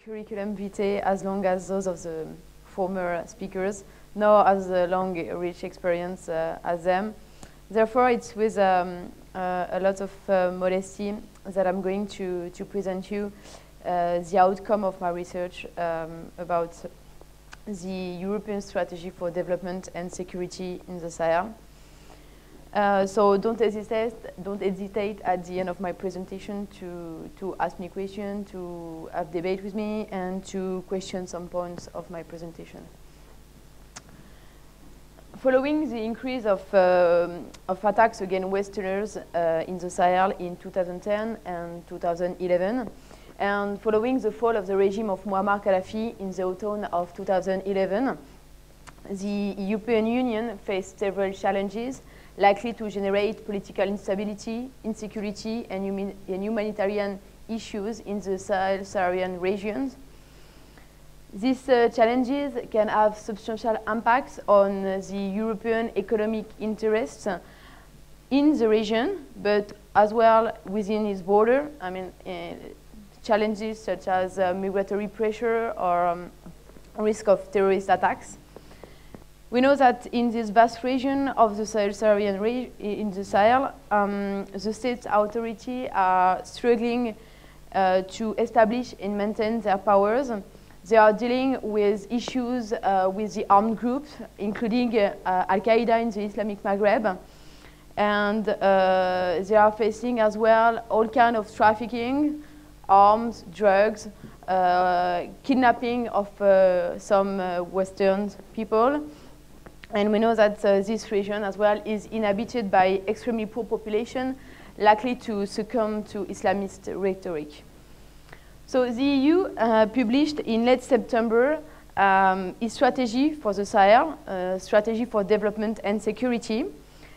curriculum vitae as long as those of the former speakers, nor as a long, rich experience as them. Therefore, it's with a lot of modesty that I'm going to present you the outcome of my research about the European Strategy for Development and Security in the Sahel. So don't hesitate at the end of my presentation to ask me questions, to have debate with me, and to question some points of my presentation. Following the increase of attacks against Westerners in the Sahel in 2010 and 2011, and following the fall of the regime of Muammar Gaddafi in the autumn of 2011, the European Union faced several challenges likely to generate political instability, insecurity, and humanitarian issues in the Sahel-Saharan regions. These challenges can have substantial impacts on the European economic interests in the region, but as well within its border. I mean, challenges such as migratory pressure or risk of terrorist attacks. We know that in this vast region of the Sahel-Saharan region, in the Sahel, the state authorities are struggling to establish and maintain their powers. They are dealing with issues with the armed groups, including Al-Qaeda in the Islamic Maghreb. And they are facing as well all kinds of trafficking, arms, drugs, kidnapping of some Western people. And we know that this region as well is inhabited by extremely poor population, likely to succumb to Islamist rhetoric. So the EU published in late September its strategy for the Sahel, strategy for development and security.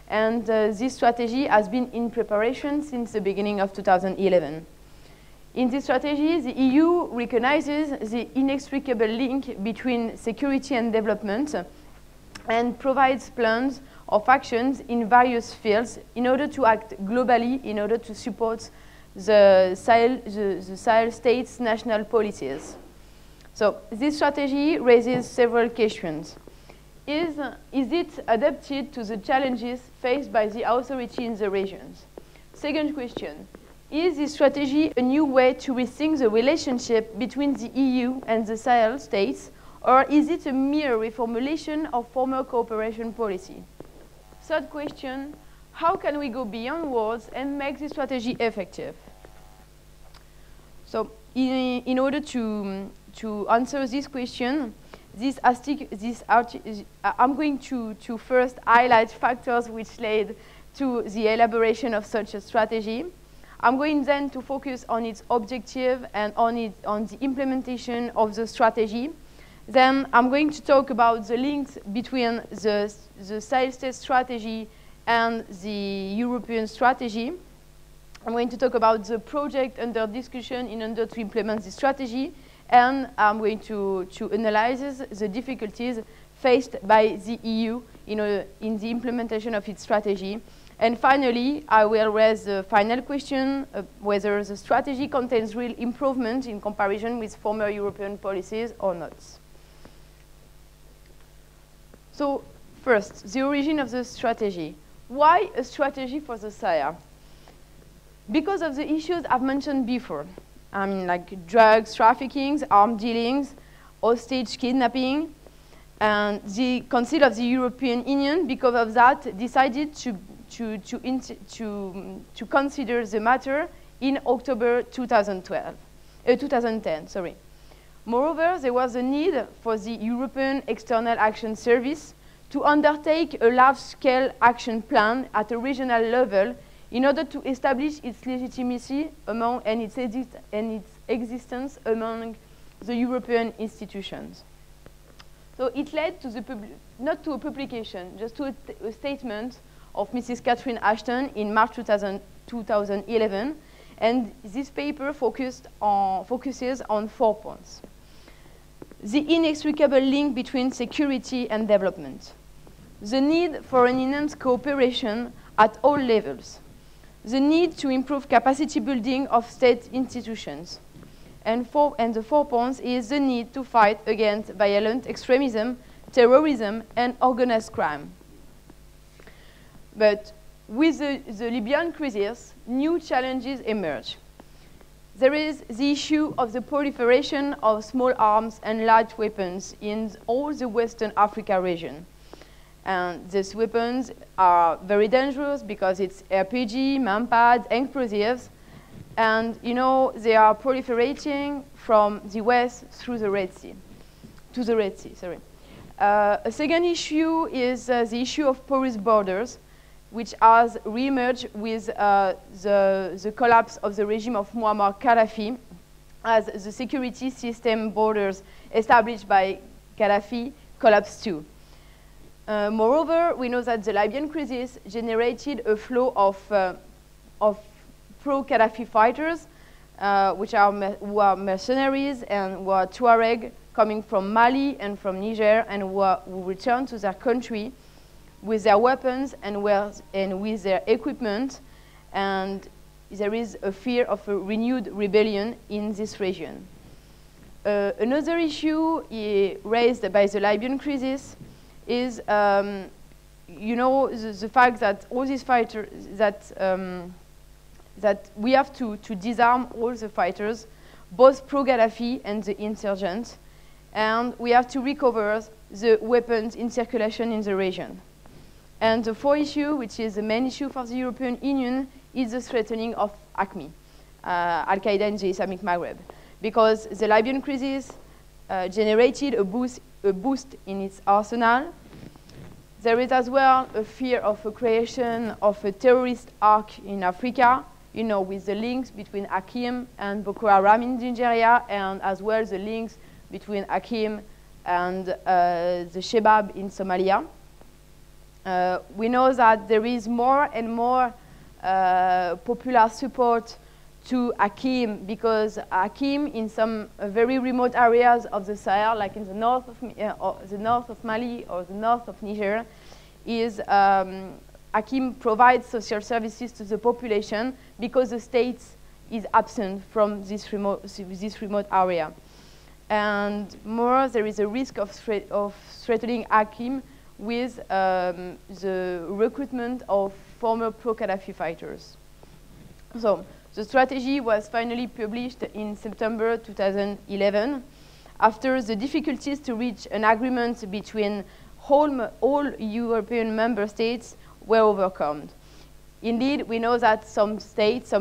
And this strategy has been in preparation since the beginning of 2011. In this strategy, the EU recognizes the inextricable link between security and development and provides plans of actions in various fields in order to act globally, in order to support the Sahel states' national policies. So this strategy raises several questions. Is it adapted to the challenges faced by the authority in the regions? Second question, is this strategy a new way to rethink the relationship between the EU and the Sahel states, or is it a mere reformulation of former cooperation policy? Third question, how can we go beyond words and make this strategy effective? So in order to answer this question, I'm going to first highlight factors which led to the elaboration of such a strategy. I'm going then to focus on its objective and on the implementation of the strategy. Then I'm going to talk about the links between the Sahel state strategy and the European strategy. I'm going to talk about the project under discussion in order to implement the strategy, and I'm going to analyze the difficulties faced by the EU in the implementation of its strategy. And finally, I will raise the final question, whether the strategy contains real improvement in comparison with former European policies or not. So first, the origin of the strategy. Why a strategy for the Sahel? Because of the issues I've mentioned before. I mean, like drugs, trafficking, armed dealings, hostage kidnapping. And the Council of the European Union, because of that, decided to consider the matter in October 2010. Sorry. Moreover, there was a need for the European External Action Service to undertake a large-scale action plan at a regional level in order to establish its legitimacy and its existence among the European institutions. So it led to not to a publication, just to a statement of Mrs. Catherine Ashton in March 2011, and this paper focuses on 4 points. The inextricable link between security and development, the need for an enhanced cooperation at all levels, the need to improve capacity building of state institutions, And the 4 points is the need to fight against violent extremism, terrorism, and organized crime. But with the Libyan crisis, new challenges emerge. There is the issue of the proliferation of small arms and light weapons in all the Western Africa region. And these weapons are very dangerous because it's RPG, manpads, explosives, and you know they are proliferating from the west through the Red Sea, to the Red Sea. Sorry. A second issue is the issue of porous borders, which has re-emerged with the collapse of the regime of Muammar Gaddafi, as the security system borders established by Gaddafi collapsed too. Moreover, we know that the Libyan crisis generated a flow of pro-Gaddafi fighters, who are mercenaries and who are Tuareg coming from Mali and from Niger, and who return to their country with their weapons and with their equipment, and there is a fear of a renewed rebellion in this region. Another issue raised by the Libyan crisis is, you know, the fact that all these fighters, that we have to disarm all the fighters, both pro-Gaddafi and the insurgents, and we have to recover the weapons in circulation in the region. And the fourth issue, which is the main issue for the European Union, is the threatening of ACMI, Al-Qaeda in the Islamic Maghreb, because the Libyan crisis generated a boost in its arsenal. There is as well a fear of a creation of a terrorist arc in Africa, you know, with the links between Akim and Boko Haram in Nigeria, and as well the links between Akim and the Shebab in Somalia. We know that there is more and more popular support to Akim, because Akim in some very remote areas of the Sahel, like in the north of Mali or the north of Niger, is Akim provides social services to the population because the state is absent from this remote area. And more, there is a risk of threatening Akim with the recruitment of former pro-Gaddafi fighters. So the strategy was finally published in September 2011 after the difficulties to reach an agreement between all European member states were overcome. Indeed, we know that some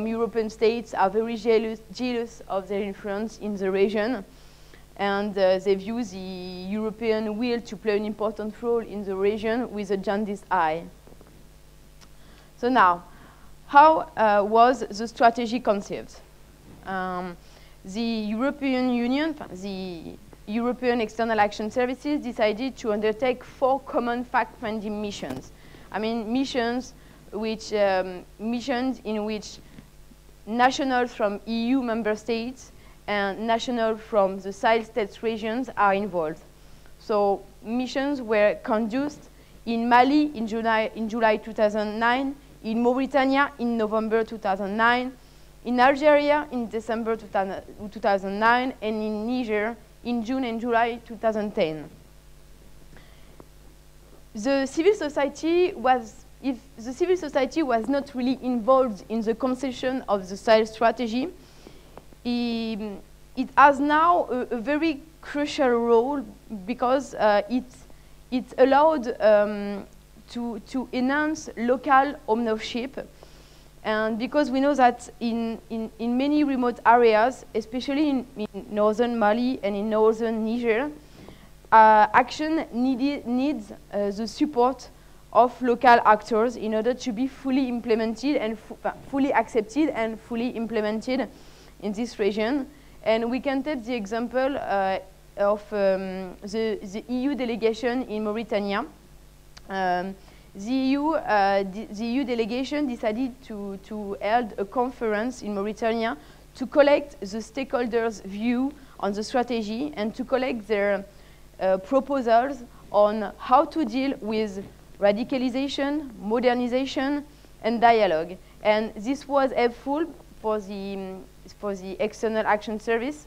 European states are very jealous of their influence in the region, and they view the European will to play an important role in the region with a jaundiced eye. So now, how was the strategy conceived? The European Union, the European External Action Services, decided to undertake 4 common fact-finding missions. I mean, missions in which nationals from EU member states and nationals from the Sahel states regions are involved. So missions were conducted in Mali in July 2009, in Mauritania in November 2009, in Algeria in December 2009, and in Niger in June and July 2010. The civil society was not really involved in the conception of the Sahel strategy, it has now a very crucial role because it allowed to enhance local ownership, and because we know that in many remote areas, especially in northern Mali and in northern Niger, action needs the support of local actors in order to be fully implemented and fully accepted and fully implemented in this region. And we can take the example of the EU delegation in Mauritania. The EU delegation decided to hold a conference in Mauritania to collect the stakeholders' view on the strategy and to collect their proposals on how to deal with radicalization, modernization, and dialogue. And this was helpful for the External Action Service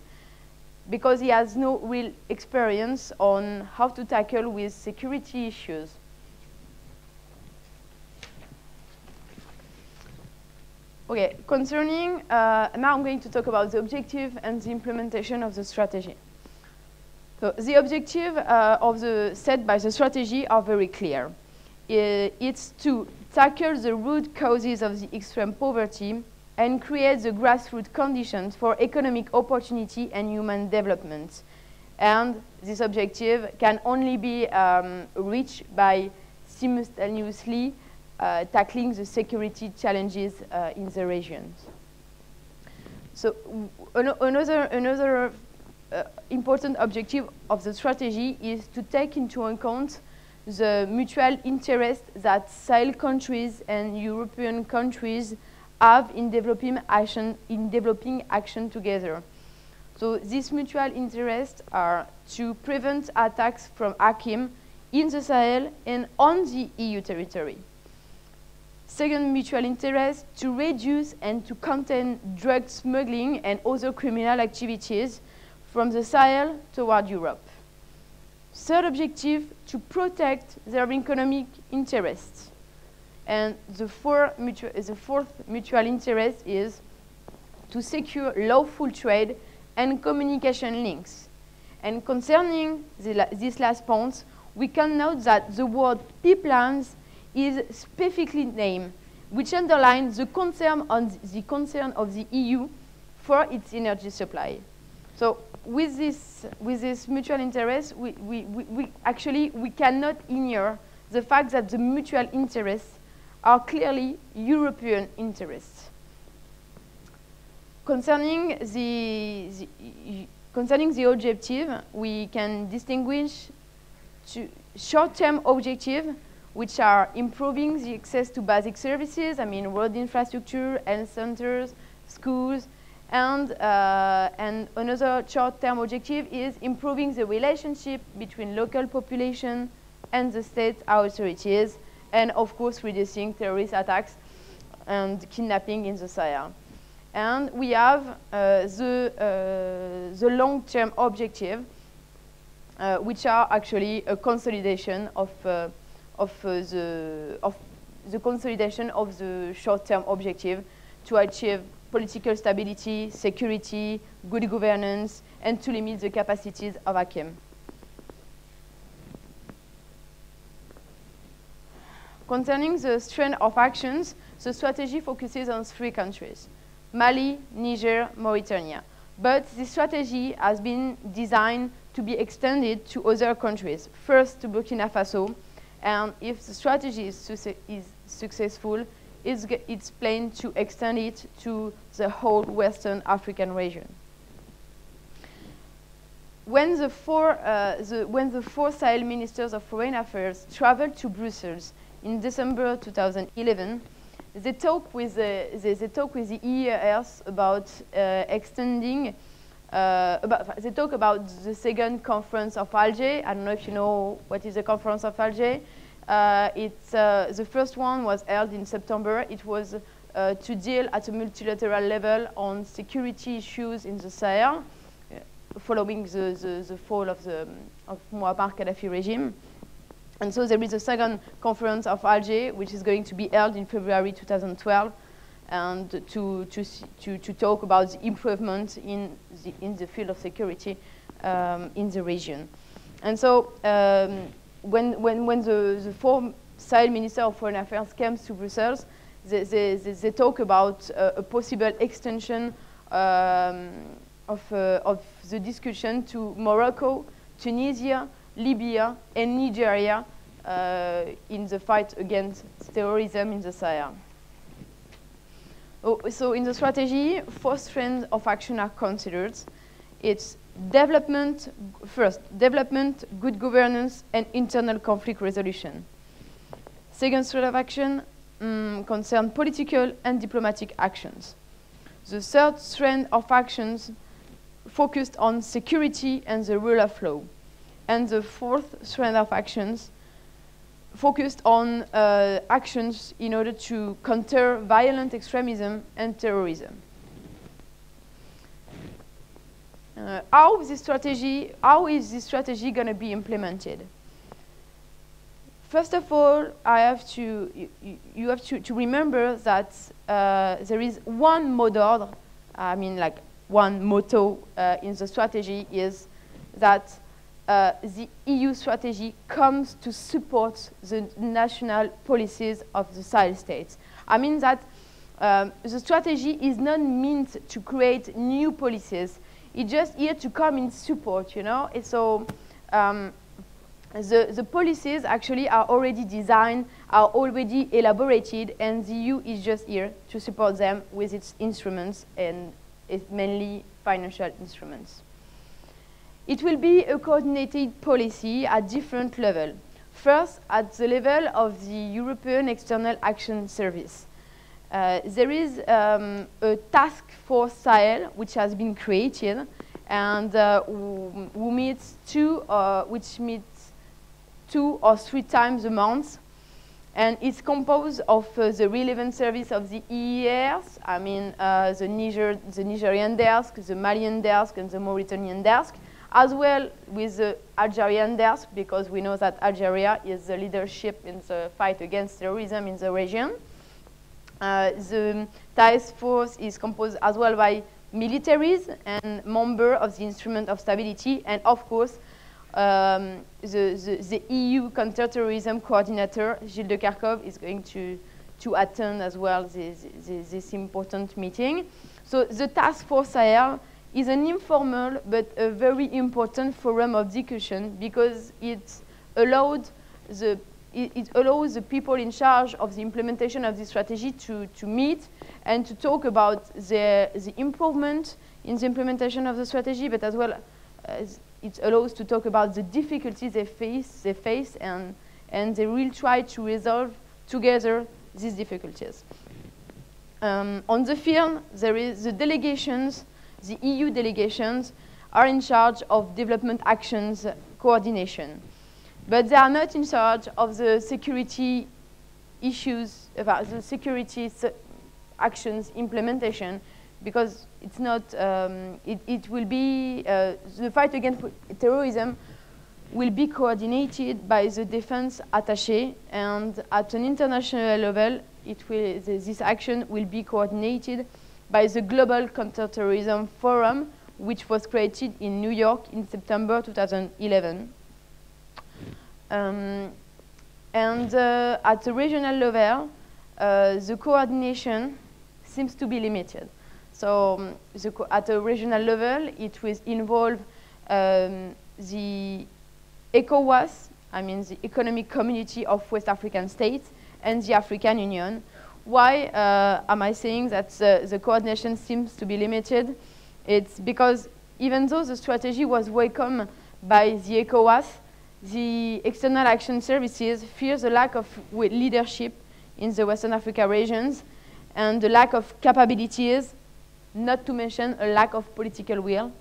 because he has no real experience on how to tackle with security issues. Okay, concerning, now I'm going to talk about the objective and the implementation of the strategy. So the objective set by the strategy are very clear. It's to tackle the root causes of the extreme poverty and create the grassroots conditions for economic opportunity and human development. And this objective can only be reached by simultaneously tackling the security challenges in the regions. So another important objective of the strategy is to take into account the mutual interest that Sahel countries and European countries have in developing action together. So these mutual interests are to prevent attacks from AQIM in the Sahel and on the EU territory. Second mutual interest, to reduce and to contain drug smuggling and other criminal activities from the Sahel toward Europe. Third objective, to protect their economic interests. And the fourth mutual interest is to secure lawful trade and communication links. And concerning this last point, we can note that the word pipelines is specifically named, which underlines the concern of the EU for its energy supply. So with this mutual interest, we cannot ignore the fact that the mutual interests are clearly European interests. Concerning the objective, we can distinguish two short-term objectives, which are improving the access to basic services, I mean road infrastructure, health centers, schools, and another short-term objective is improving the relationship between local population and the state authorities, and of course reducing terrorist attacks and kidnapping in the Sahel. And we have the long-term objective, which are actually a consolidation of the consolidation of the short-term objective to achieve political stability, security, good governance, and to limit the capacities of AQIM. Concerning the strength of actions, the strategy focuses on 3 countries: Mali, Niger, Mauritania. But this strategy has been designed to be extended to other countries, first to Burkina Faso, and if the strategy is successful, it's planned to extend it to the whole Western African region. When the four Sahel ministers of foreign affairs traveled to Brussels in December 2011, they talked with the EEAS about extending. They talk about the second conference of Alger. I don't know if you know what is the conference of Alger. The first one was held in September. It was to deal at a multilateral level on security issues in the Sahel, following the fall of Muammar Gaddafi regime. And so there is a second conference of Alger, which is going to be held in February 2012, and to talk about the improvement in the field of security in the region. And so when the 4 Sahel Ministers of Foreign Affairs came to Brussels, they talk about a possible extension of the discussion to Morocco, Tunisia, Libya, and Nigeria in the fight against terrorism in the Sahel. So in the strategy, 4 strands of action are considered. It's development, good governance, and internal conflict resolution. Second strand of action concerns political and diplomatic actions. The third strand of actions focused on security and the rule of law. And the fourth strand of actions focused on actions in order to counter violent extremism and terrorism. How is this strategy going to be implemented? First of all, you have to remember that there is one mot d'ordre, like one motto in the strategy is that the EU strategy comes to support the national policies of the Sahel states. I mean that the strategy is not meant to create new policies. It's just here to come in support, you know? And so the policies actually are already designed, are already elaborated, and the EU is just here to support them with its instruments, and it's mainly financial instruments. It will be a coordinated policy at different levels. First, at the level of the European External Action Service. There is a task force Sahel which has been created, and which meets 2 or 3 times a month, and it's composed of the relevant service of the EEAs, the Nigerian desk, the Malian desk, and the Mauritanian desk, as well with the Algerian desk, because we know that Algeria is the leadership in the fight against terrorism in the region. The task force is composed as well by militaries and members of the Instrument of Stability, and of course, the EU counterterrorism coordinator, Gilles de Kerchove, is going to attend as well this important meeting. So the task force Sahel is an informal but a very important forum of discussion, because it allows the people in charge of the implementation of this strategy to meet and to talk about the improvement in the implementation of the strategy, but as well as it allows to talk about the difficulties they face, and they will try to resolve together these difficulties. On the field, there is the delegations. The EU delegations are in charge of development actions coordination, but they are not in charge of the security issues, about the security actions implementation, because it's not, it will be, the fight against terrorism will be coordinated by the defense attaché, and at an international level, this action will be coordinated by the Global Counterterrorism Forum, which was created in New York in September 2011. At the regional level, the coordination seems to be limited. So at a regional level, it will involve the ECOWAS, the Economic Community of West African States, and the African Union. Why am I saying that the coordination seems to be limited? It's because even though the strategy was welcomed by the ECOWAS, the External Action Services fear the lack of leadership in the Western Africa regions, and the lack of capabilities, not to mention a lack of political will.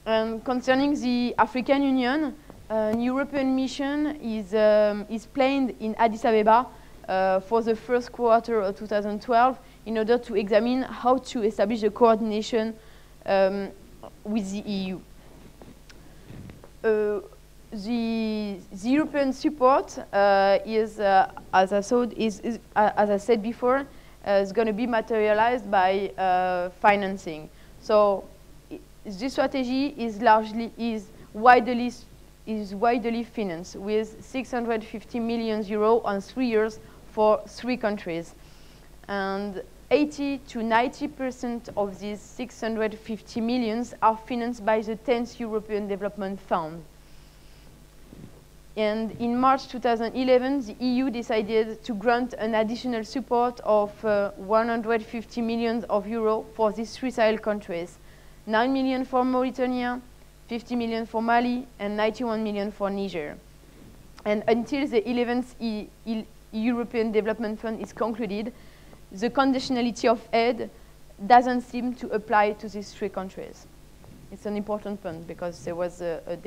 Concerning the African Union, an European mission is planned in Addis Ababa for the first quarter of 2012 in order to examine how to establish a coordination with the EU. The European support is, as I said before, is going to be materialized by financing. So this strategy is widely financed with 650 million euros on 3 years for 3 countries, and 80 to 90% of these 650 millions are financed by the 10th European Development Fund. And in March 2011, the EU decided to grant an additional support of 150 million euros for these 3 Sahel countries: 9 million for Mauritania, 50 million for Mali, and 91 million for Niger. And until the 11th European Development Fund is concluded, the conditionality of aid doesn't seem to apply to these 3 countries. It's an important point, because there was a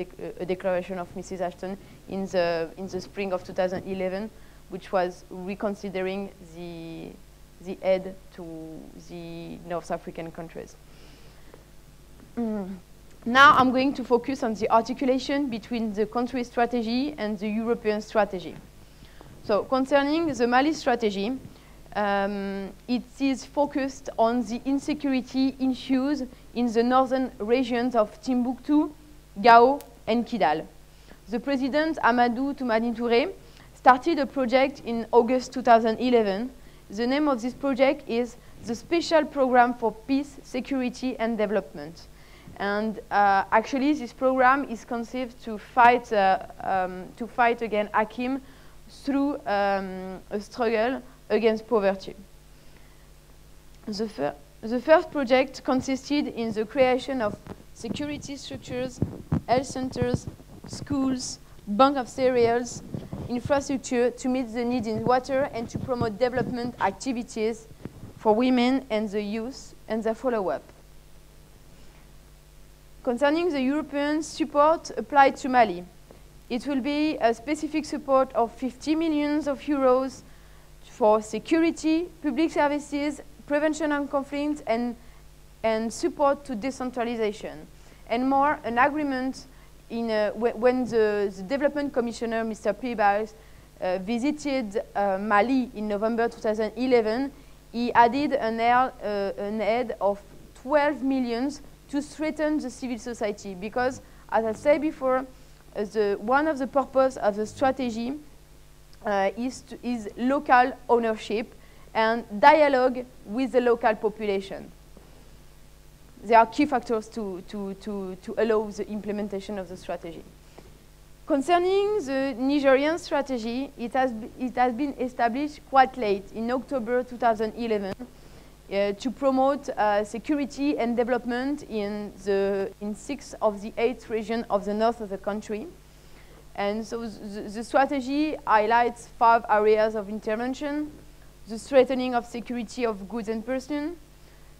declaration of Mrs. Ashton in the spring of 2011, which was reconsidering the aid to the North African countries. Now I'm going to focus on the articulation between the country strategy and the European strategy. So concerning the Mali strategy, it is focused on the insecurity issues in the northern regions of Timbuktu, Gao, and Kidal. The President, Amadou Toumani Touré, started a project in August 2011. The name of this project is the Special Program for Peace, Security, and Development. And actually, this program is conceived to fight against Hakim through a struggle against poverty. The first project consisted in the creation of security structures, health centers, schools, bank of cereals, infrastructure to meet the need in water and to promote development activities for women and the youth and their follow-up. Concerning the European support applied to Mali, it will be a specific support of 50 million euros for security, public services, prevention of conflict, and support to decentralization. And more, an agreement when the Development Commissioner, Mr. Piebalgs, visited Mali in November 2011, he added an aid of 12 million to strengthen the civil society, because, as I said before, one of the purposes of the strategy is local ownership and dialogue with the local population. They are key factors to allow the implementation of the strategy. Concerning the Nigerian strategy, it has been established quite late, in October 2011, to promote security and development in 6 of the 8 regions of the north of the country. And so the strategy highlights 5 areas of intervention: the strengthening of security of goods and persons,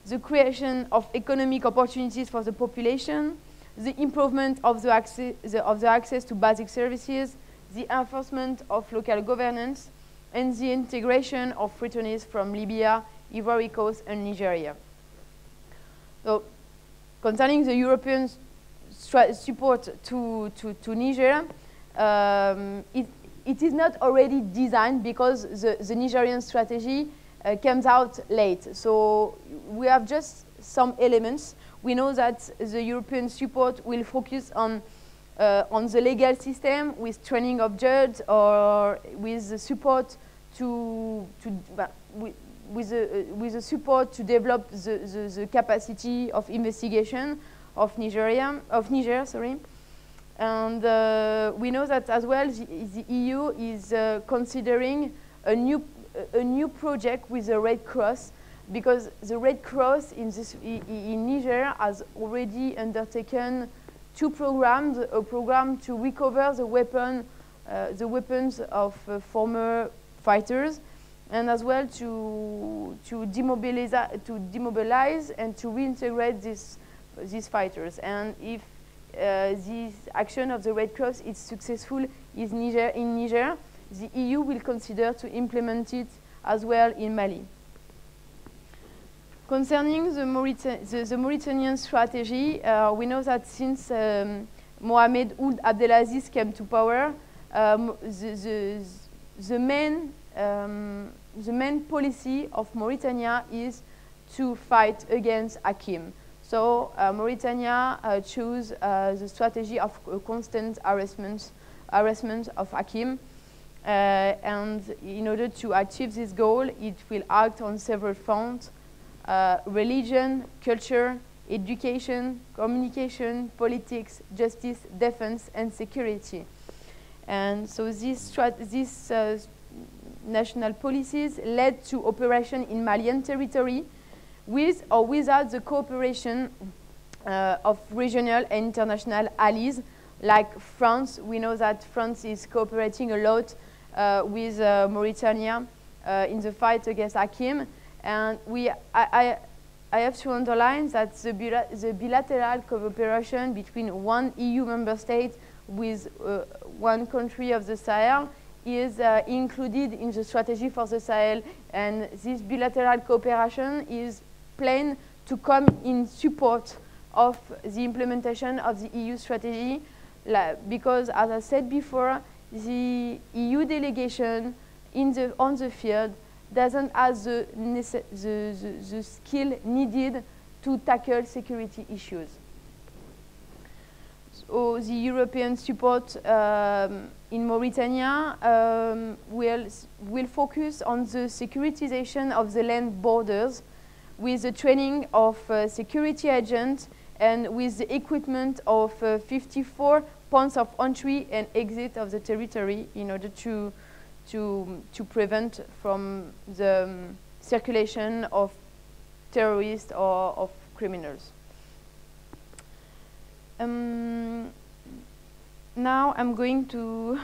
the creation of economic opportunities for the population, the improvement of the access to basic services, the enforcement of local governance, and the integration of returnees from Libya, Ivory Coast, and Nigeria. So, concerning the European support to Niger, it is not already designed because the Nigerian strategy comes out late. So we have just some elements. We know that the European support will focus on the legal system with training of judges, or with the support with the support to develop the capacity of investigation of Niger, sorry. And we know that as well the EU is considering a new project with the Red Cross, because the Red Cross in Niger has already undertaken 2 programs: a program to recover the weapons of former fighters, and as well to demobilize and to reintegrate these fighters. And if this action of the Red Cross is successful in Niger, the EU will consider to implement it as well in Mali. Concerning the Mauritanian strategy, we know that since Mohamed Ould Abdelaziz came to power, the main policy of Mauritania is to fight against Hakim. So Mauritania chose the strategy of constant harassment of Hakim. And in order to achieve this goal, it will act on several fronts: religion, culture, education, communication, politics, justice, defense, and security. And so these national policies led to operation in Malian territory, with or without the cooperation of regional and international allies, like France. We know that France is cooperating a lot with Mauritania in the fight against Hakim. And I have to underline that the bilateral cooperation between one EU member state with one country of the Sahel is included in the strategy for the Sahel. And this bilateral cooperation is planned to come in support of the implementation of the EU strategy, because, as I said before, the EU delegation on the field doesn't have the skill needed to tackle security issues. So the European support in Mauritania will focus on the securitization of the land borders with the training of security agents and with the equipment of 54 points of entry and exit of the territory in order to prevent from the circulation of terrorists or of criminals. Now I'm going to,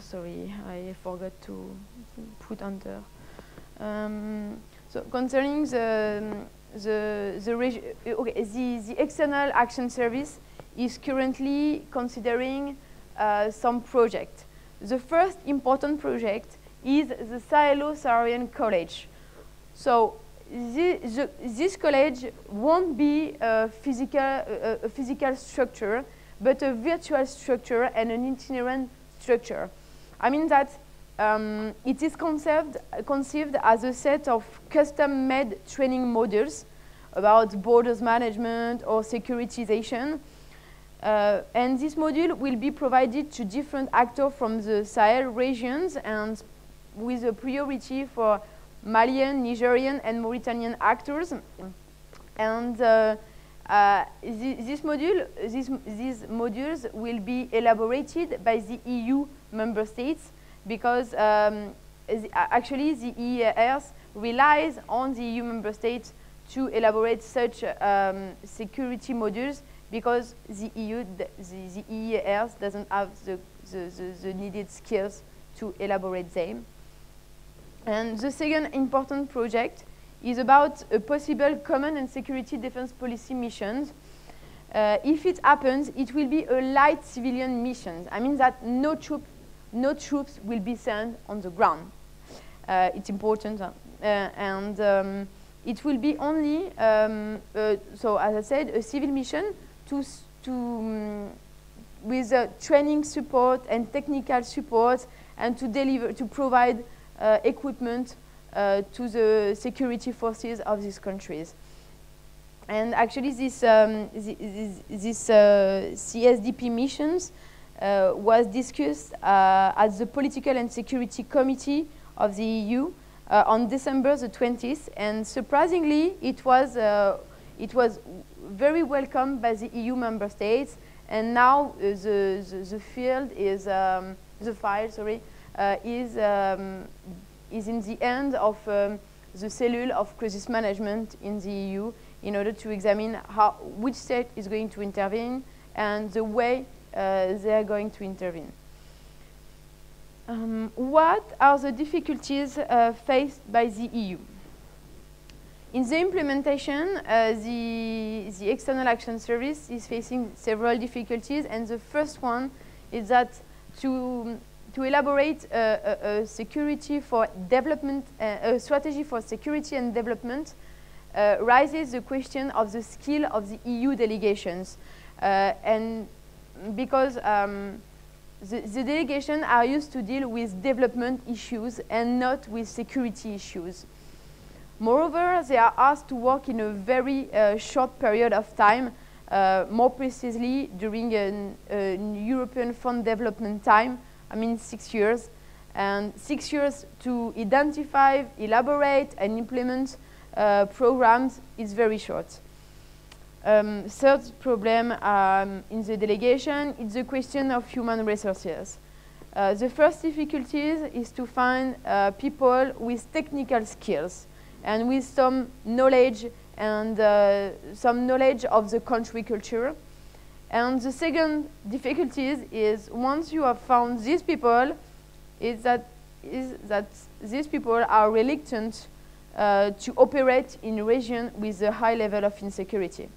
sorry, I forgot to put under. So concerning the External Action Service is currently considering some projects. The first important project is the Sahelo-Saharian College. So this college won't be a physical structure, but a virtual structure and an itinerant structure. I mean that it is conceived as a set of custom-made training modules about borders management or securitization. And this module will be provided to different actors from the Sahel regions and with a priority for Malian, Nigerian, and Mauritanian actors. And these modules will be elaborated by the EU member states because actually the EEAS relies on the EU member states to elaborate such security modules because the EEAS doesn't have the needed skills to elaborate them. And the second important project is about a possible common and security defense policy missions. If it happens, it will be a light civilian mission. I mean that no troops will be sent on the ground. It's important. And it will be only, so as I said, a civil mission with training support and technical support and to provide equipment to the security forces of these countries. And actually this CSDP missions was discussed at the Political and Security Committee of the EU on December the 20th, and surprisingly it was very welcomed by the EU member states, and now the field is the file, sorry, is in the end of the cellule of crisis management in the EU in order to examine which state is going to intervene and the way they are going to intervene. What are the difficulties faced by the EU? In the implementation, the External Action Service is facing several difficulties, and the first one is that to elaborate a security for development, a strategy for security and development raises the question of the skill of the EU delegations, and because the delegations are used to deal with development issues and not with security issues. Moreover, they are asked to work in a very short period of time, more precisely during a European Fund development time, I mean 6 years, and 6 years to identify, elaborate, and implement programs is very short. Third problem in the delegation is the question of human resources. The first difficulty is to find people with technical skills and with some knowledge and some knowledge of the country culture. And the second difficulty is once you have found these people, is that these people are reluctant to operate in a region with a high level of insecurity.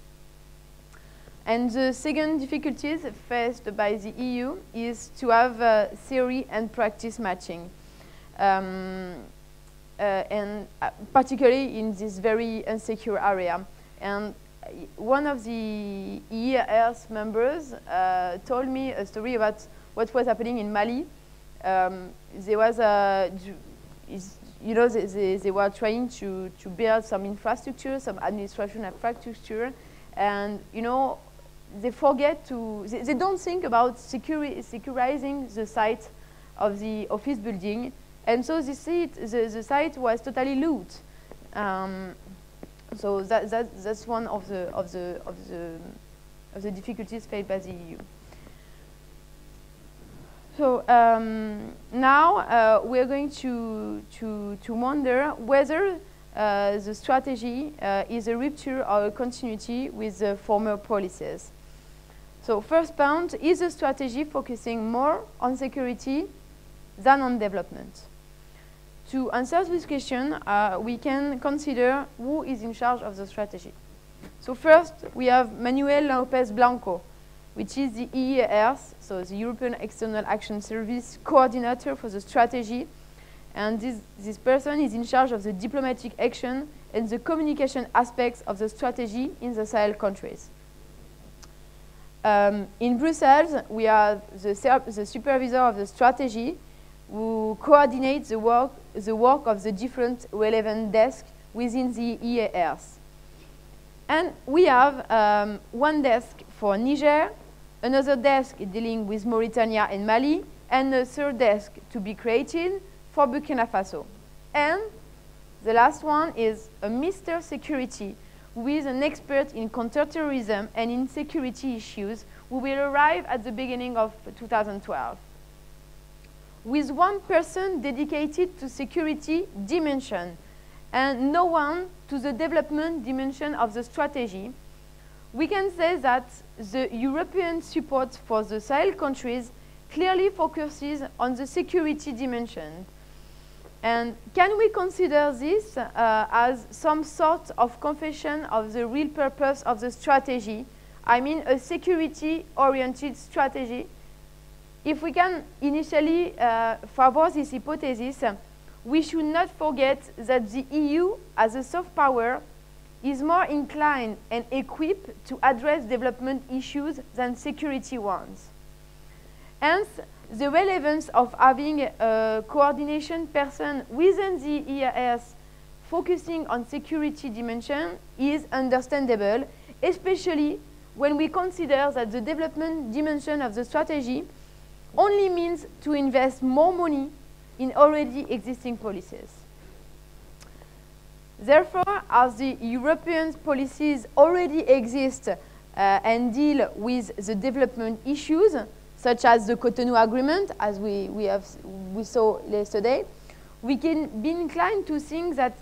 And the second difficulty faced by the EU is to have theory and practice matching. And particularly in this very insecure area. And one of the EAS members told me a story about what was happening in Mali. There was they were trying to build some infrastructure, some administration infrastructure, and they forget to, they don't think about securizing the site of the office building, and so the site was totally looted. So that's one of the difficulties faced by the EU. So now we're going to wonder whether the strategy is a rupture or a continuity with the former policies. So first point, is the strategy focusing more on security than on development? To answer this question, we can consider who is in charge of the strategy. So first, we have Manuel López Blanco, which is the EEAS, so the European External Action Service coordinator for the strategy. And this person is in charge of the diplomatic action and the communication aspects of the strategy in the Sahel countries. In Brussels, we have the supervisor of the strategy, who coordinates the work of the different relevant desks within the EAS. And we have one desk for Niger, another desk dealing with Mauritania and Mali, and a third desk to be created for Burkina Faso. And the last one is a Mr. Security, who is an expert in counterterrorism and in security issues, who will arrive at the beginning of 2012. With one person dedicated to security dimension and no one to the development dimension of the strategy, we can say that the European support for the Sahel countries clearly focuses on the security dimension. And can we consider this as some sort of confession of the real purpose of the strategy? I mean, a security-oriented strategy. If we can initially favor this hypothesis, we should not forget that the EU, as a soft power, is more inclined and equipped to address development issues than security ones. Hence, the relevance of having a coordination person within the EAS focusing on security dimension is understandable, especially when we consider that the development dimension of the strategy only means to invest more money in already existing policies. Therefore, as the European policies already exist and deal with the development issues, such as the Cotonou Agreement, as we saw yesterday, we can be inclined to think that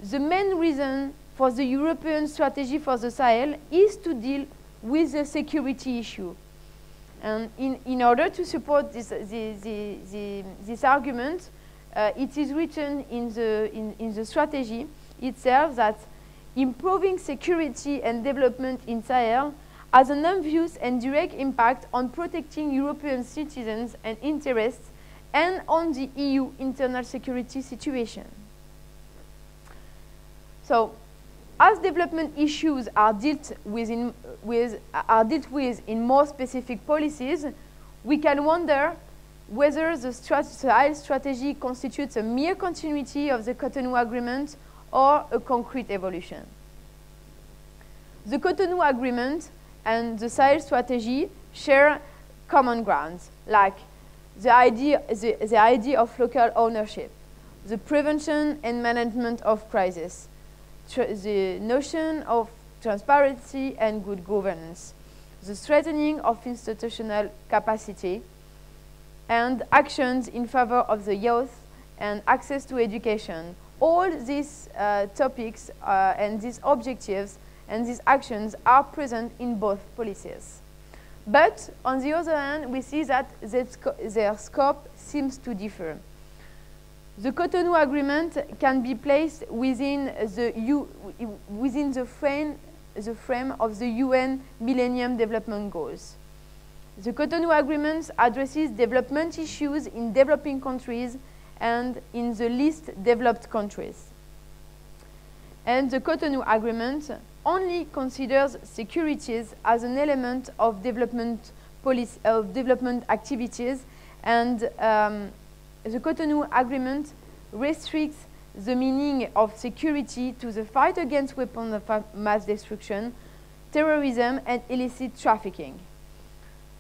the main reason for the European strategy for the Sahel is to deal with the security issue. And in order to support this argument, it is written in the strategy itself that improving security and development in Sahel has an obvious and direct impact on protecting European citizens and interests and on the EU internal security situation. So, as development issues are dealt with in more specific policies, we can wonder whether the Sahel strategy constitutes a mere continuity of the Cotonou Agreement or a concrete evolution. The Cotonou Agreement and the Sahel strategy share common grounds, like the idea of local ownership, the prevention and management of crisis, the notion of transparency and good governance, the strengthening of institutional capacity, and actions in favor of the youth and access to education. All these topics and these objectives and these actions are present in both policies. But on the other hand, we see that their scope seems to differ. The Cotonou Agreement can be placed within the frame of the UN Millennium Development Goals. The Cotonou Agreement addresses development issues in developing countries and in the least developed countries. And the Cotonou Agreement only considers securities as an element of development activities, and the Cotonou Agreement restricts the meaning of security to the fight against weapons of mass destruction, terrorism, and illicit trafficking.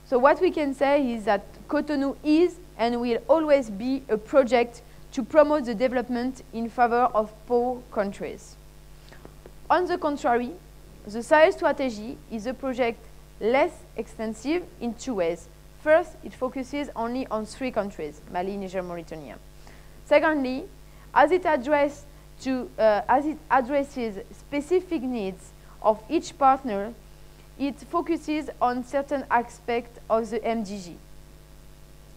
So what we can say is that Cotonou is and will always be a project to promote the development in favor of poor countries. On the contrary, the Sahel strategy is a project less extensive in two ways. First, it focuses only on 3 countries, Mali, Niger, Mauritania. Secondly, as it addresses specific needs of each partner, it focuses on certain aspects of the MDG.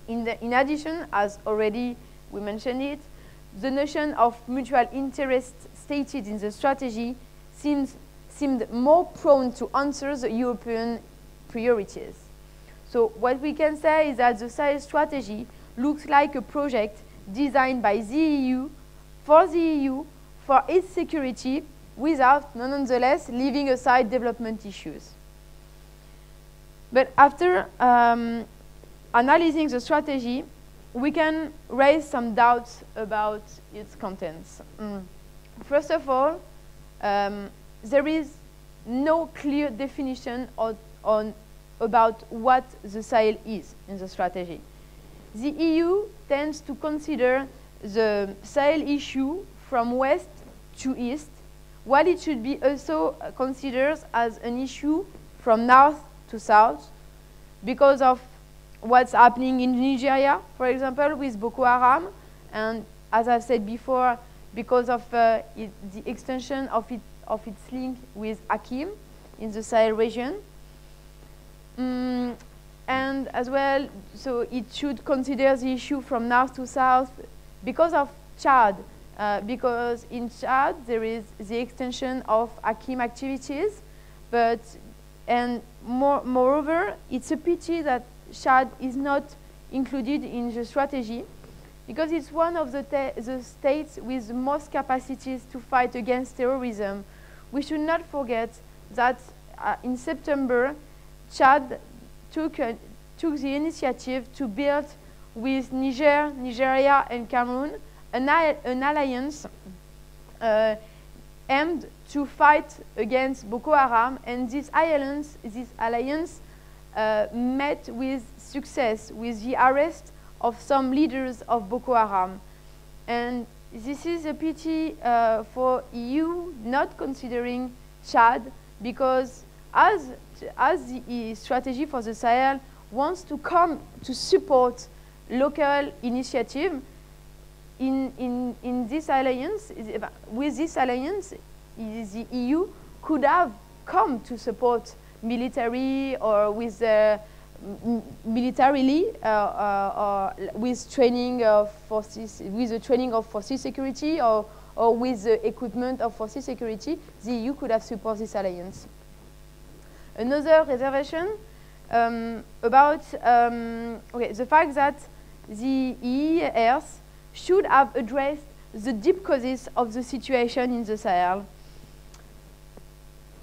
In addition, as already we mentioned it, the notion of mutual interest stated in the strategy seemed more prone to answer the European priorities. So what we can say is that the Sahel strategy looks like a project designed by the EU, for its security, without, nonetheless, leaving aside development issues. But after analyzing the strategy, we can raise some doubts about its contents. First of all, there is no clear definition about what the Sahel is in the strategy. The EU tends to consider the Sahel issue from west to east, while it should be also considered as an issue from north to south, because of what's happening in Nigeria, for example, with Boko Haram, and as I've said before, because of the extension of its link with Akim in the Sahel region. And as well, so it should consider the issue from north to south because of Chad, because in Chad there is the extension of Akim activities, moreover, it's a pity that Chad is not included in the strategy, because it's one of the states with the most capacities to fight against terrorism. We should not forget that in September, Chad took the initiative to build with Niger, Nigeria, and Cameroon an alliance aimed to fight against Boko Haram, and this alliance met with success with the arrest of some leaders of Boko Haram. And this is a pity for EU not considering Chad, because as the strategy for the Sahel wants to come to support local initiative, in this alliance, with this alliance, the EU could have come to support military or with militarily or with training of forces, with the training of forces security, or with the equipment of forces security. The EU could have supported this alliance. Another reservation about the fact that the EEAS should have addressed the deep causes of the situation in the Sahel.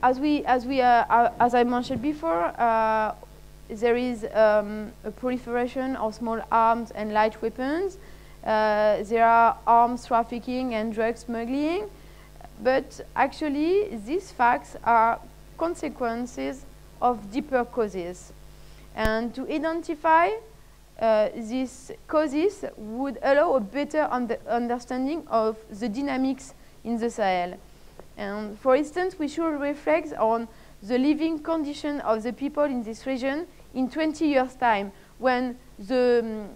As I mentioned before, there is a proliferation of small arms and light weapons. There are arms trafficking and drug smuggling, but actually these facts are consequences of deeper causes. And to identify these causes would allow a better understanding of the dynamics in the Sahel. And for instance, we should reflect on the living condition of the people in this region in 20 years' time, when the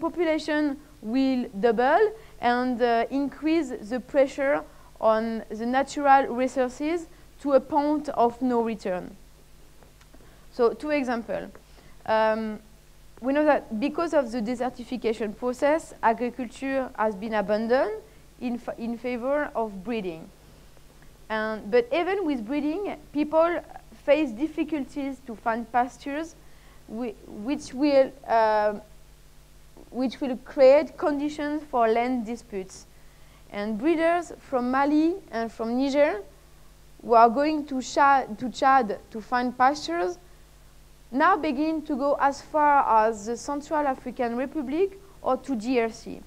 population will double and increase the pressure on the natural resources to a point of no return. So, 2 examples. We know that because of the desertification process, agriculture has been abandoned in favor of breeding. But even with breeding, people face difficulties to find pastures which will create conditions for land disputes. And breeders from Mali and from Niger who are going to Chad to find pastures now begin to go as far as the Central African Republic or to DRC.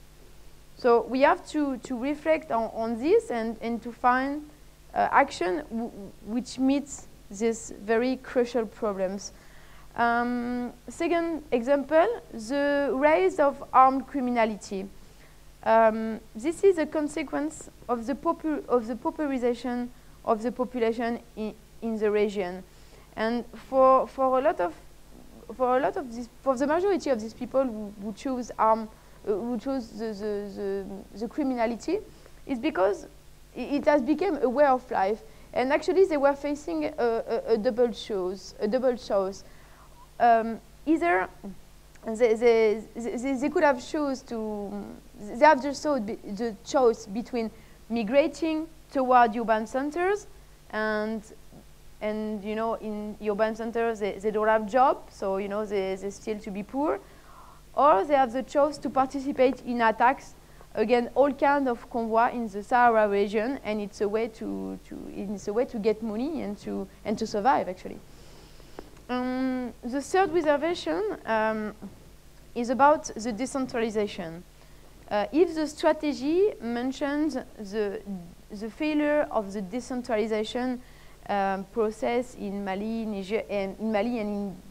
So we have to reflect on this and to find action which meets these very crucial problems. Second example, the rise of armed criminality. This is a consequence of the pauperization of the population in the region, and for the majority of these people who choose the criminality, is because it has become a way of life, and actually they were facing a double choice. Either they could have they have the choice between migrating toward urban centers, and you know, in urban centers they don't have jobs, so you know they still to be poor, or they have the choice to participate in attacks against all kinds of convoy in the Sahara region, and it's a way to get money and to survive actually. The third reservation is about the decentralization. If the strategy mentions the failure of the decentralization process in Mali, and in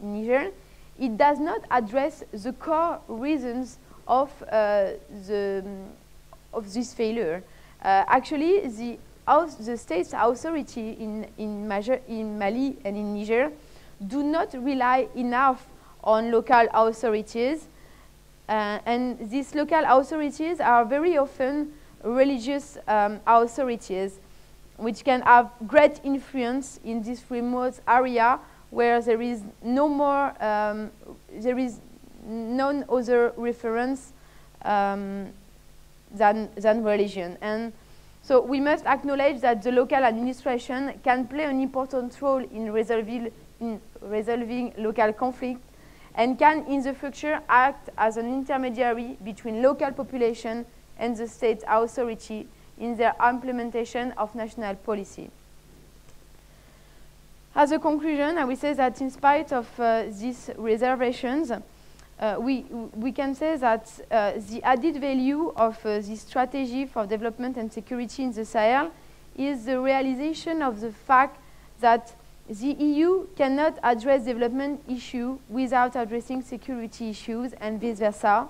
Niger, it does not address the core reasons of this failure. Actually, the state's authority in Mali and in Niger do not rely enough on local authorities, and these local authorities are very often religious authorities, which can have great influence in this remote area where there is none other reference than religion. And so we must acknowledge that the local administration can play an important role in resolving local conflict, and can in the future act as an intermediary between local population and the state authority in their implementation of national policy. As a conclusion, I will say that in spite of these reservations, we can say that the added value of this strategy for development and security in the Sahel is the realization of the fact that the EU cannot address development issues without addressing security issues, and vice versa.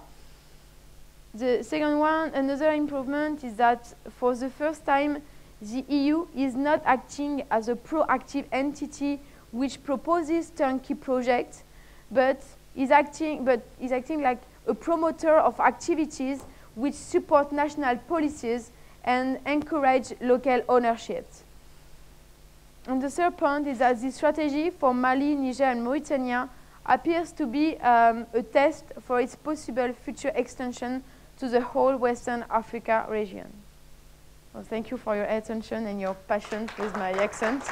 The second one, another improvement, is that for the first time, the EU is not acting as a proactive entity which proposes turnkey projects, but is acting like a promoter of activities which support national policies and encourage local ownership. And the third point is that this strategy for Mali, Niger, and Mauritania appears to be a test for its possible future extension to the whole Western Africa region. Well, thank you for your attention and your passion with my accent.